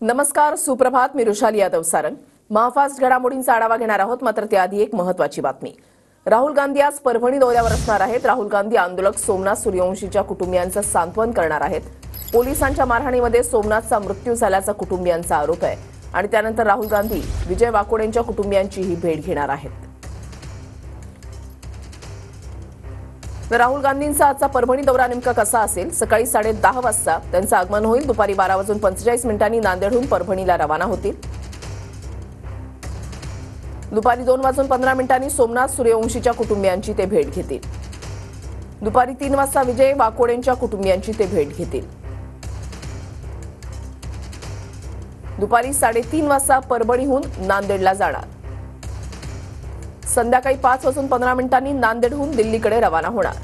नमस्कार, सुप्रभात. मी रुशाली यादव सारंग. महाफास्ट घडामोडींचा आढावा घेणार आहोत. मात्र त्याआधी एक महत्त्वाची बातमी. राहुल गांधी आज परभणी दौऱ्यावर असणार आहेत. राहुल गांधी आंदोलक सोमनाथ सूर्यवंशीच्या कुटुंबियांचं सांत्वन करणार आहेत. पोलिसांच्या मारहाणीमध्ये सोमनाथचा मृत्यू झाल्याचा कुटुंबियांचा आरोप आहे आणि त्यानंतर राहुल गांधी विजय वाकोडेंच्या कुटुंबियांचीही भेट घेणार आहेत. तर राहुल गांधींचा आजचा परभणी दौरा नेमका कसा असेल? सकाळी 10:30 वाजता त्यांचं आगमन होईल. दुपारी 12:45 नांदेडहून परभणीला रवाना होतील. दुपारी 2:15 सोमनाथ सूर्यवंशीच्या कुटुंबियांची ते भेट घेतील. दुपारी 3 वाजता विजय वाकोडेंच्या कुटुंबियांची ते भेट घेतील. दुपारी 3:30 वाजता परभणीहून नांदेडला जाणार. संध्याकाळी 5:15 नांदेडहून दिल्लीकडे रवाना होणार.